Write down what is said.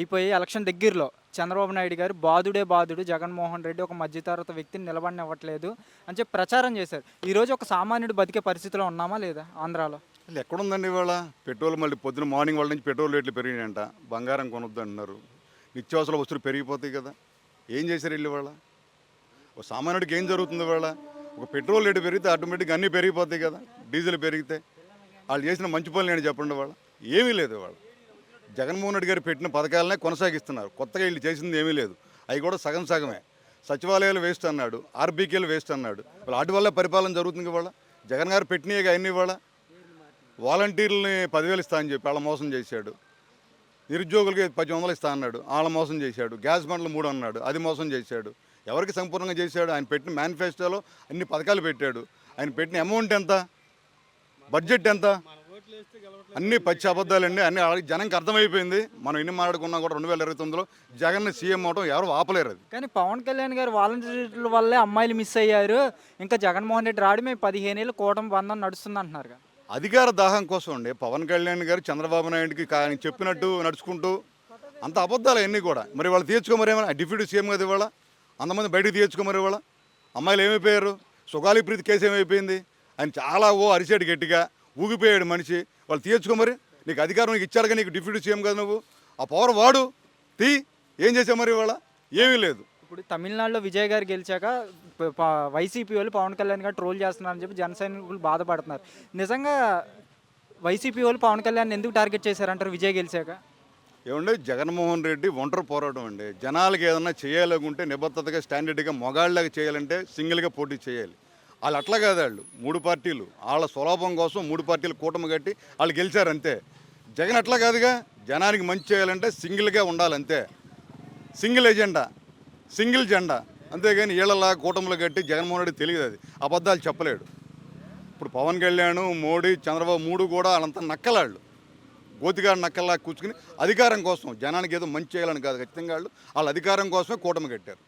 అయిపోయి ఎలక్షన్ దగ్గరలో చంద్రబాబు నాయుడు గారు బాదుడే బాదుడు జగన్మోహన్ రెడ్డి ఒక మధ్యతరగతి వ్యక్తిని నిలబడనివ్వట్లేదు అని చెప్పి ప్రచారం చేశారు. ఈరోజు ఒక సామాన్యుడు బతికే పరిస్థితిలో ఉన్నామా లేదా ఆంధ్రాలో? అసలు ఎక్కడుందండి ఇవాళ పెట్రోల్ మళ్ళీ పొద్దున మార్నింగ్ వాళ్ళ నుంచి పెట్రోల్ రేట్లు పెరిగినాయంట. బంగారం కొనొద్దు అంటున్నారు. నిత్యావసర వస్తువులు పెరిగిపోతాయి కదా. ఏం చేశారు వీళ్ళు ఇవాళ? ఒక సామాన్యుడికి ఏం జరుగుతుంది ఇవాళ? ఒక పెట్రోల్ రేటు పెరిగితే ఆటోమేటిక్గా అన్నీ పెరిగిపోతాయి కదా. డీజిల్ పెరిగితే వాళ్ళు చేసిన మంచి పనులు నేను చెప్పండి వాళ్ళ ఏమీ లేదు ఇవాళ. జగన్మోహన్ రెడ్డి గారు పెట్టిన పథకాలనే కొనసాగిస్తున్నారు. కొత్తగా వీళ్ళు చేసింది ఏమీ లేదు. అవి కూడా సగం సగమే. సచివాలయాలు వేస్ట్ అన్నాడు, ఆర్బీకేలు వేస్ట్ అన్నాడు. వాటి వల్ల పరిపాలన జరుగుతుంది ఇవాళ. జగన్ గారు పెట్టినవి అన్నీ ఇవాళ. వాలంటీర్లని 10,000 ఇస్తా అని చెప్పి వాళ్ళ మోసం చేశాడు. నిరుద్యోగులకి 1,800 ఇస్తా అన్నాడు, వాళ్ళ మోసం చేశాడు. గ్యాస్ బండ్లు 3 అన్నాడు, అది మోసం చేశాడు. ఎవరికి సంపూర్ణంగా చేశాడు? ఆయన పెట్టిన మేనిఫెస్టోలో అన్ని పథకాలు పెట్టాడు. ఆయన పెట్టిన అమౌంట్ ఎంత, బడ్జెట్ ఎంత? అన్ని పచ్చి అబద్ధాలండి. అన్ని జనంకి అర్థమైపోయింది. మనం ఎన్ని మాట్లాడుకున్నా కూడా 2029లో జగన్ సీఎం అవడం ఎవరు ఆపలేరు. అది కానీ పవన్ కళ్యాణ్ గారు వాలంటీర్ల వల్లే అమ్మాయిలు మిస్ అయ్యారు, ఇంకా జగన్మోహన్ రెడ్డి రాడు, మేము 15 ఏళ్ళు కూటమి బంధం నడుస్తుంది అంటున్నారు. అధికార దాహం కోసం అండి. పవన్ కళ్యాణ్ గారు చంద్రబాబు నాయుడికి ఆయన చెప్పినట్టు నడుచుకుంటూ అంత అబద్ధాలు అన్నీ కూడా. మరి వాళ్ళు తీర్చుకోమరేమో డిప్యూటీ సీఎం కదా ఇవాళ. అంతమంది బయటకు తీర్చుకోమరి ఇవాళ. అమ్మాయిలు ఏమైపోయారు? సుగాలి ప్రీతి కేసు ఏమైపోయింది? ఆయన చాలా అరిచాడు గట్టిగా, ఊగిపోయాడు మనిషి. వాళ్ళు తీర్చుకోమరి. నీకు అధికారం నీకు ఇచ్చాడుగా, నీకు డిప్యూటీ సీఎం కదా నువ్వు. ఆ పవర్ వాడు తీ. ఏం చేసావు మరి ఇవాళ? ఏమీ లేదు. ఇప్పుడు తమిళనాడులో విజయ్ గారు గెలిచాక వైసీపీ వాళ్ళు పవన్ కళ్యాణ్ గారు ట్రోల్ చేస్తున్నారని చెప్పి జన సైనికులు బాధపడుతున్నారు. నిజంగా వైసీపీ వాళ్ళు పవన్ కళ్యాణ్ ఎందుకు టార్గెట్ చేశారంటారు విజయ్ గెలిచాక? ఏమంటే జగన్మోహన్ రెడ్డి ఒంటరి పోరాటం అండి. జనాలకి ఏదన్నా చేయాలనుకుంటే నిబద్ధతగా స్టాండర్డ్గా మొగాళ్ళగా చేయాలంటే సింగిల్గా పోటీ చేయాలి. వాళ్ళు అట్లా కాదు. వాళ్ళు 3 పార్టీలు వాళ్ళ స్వలాభం కోసం 3 పార్టీలు కూటమి కట్టి వాళ్ళు గెలిచారు అంతే. జగన్ అట్లా కాదుగా. జనానికి మంచి చేయాలంటే సింగిల్గా ఉండాలంతే. సింగిల్ ఎజెండా, సింగిల్ జెండా. అంతేగాని వీళ్ళలా కూటములు కట్టి జగన్మోహన్ రెడ్డి తెలియదు. అది అబద్ధాలు చెప్పలేడు. ఇప్పుడు పవన్ కళ్యాణ్, మోడీ, చంద్రబాబు 3 కూడా వాళ్ళంతా నక్కలాళ్ళు. గోతిగాడు నక్కల్లా కూర్చుని అధికారం కోసం, జనానికి ఏదో మంచి చేయాలని కాదు. ఖచ్చితంగా వాళ్ళు అధికారం కోసమే కూటమి కట్టారు.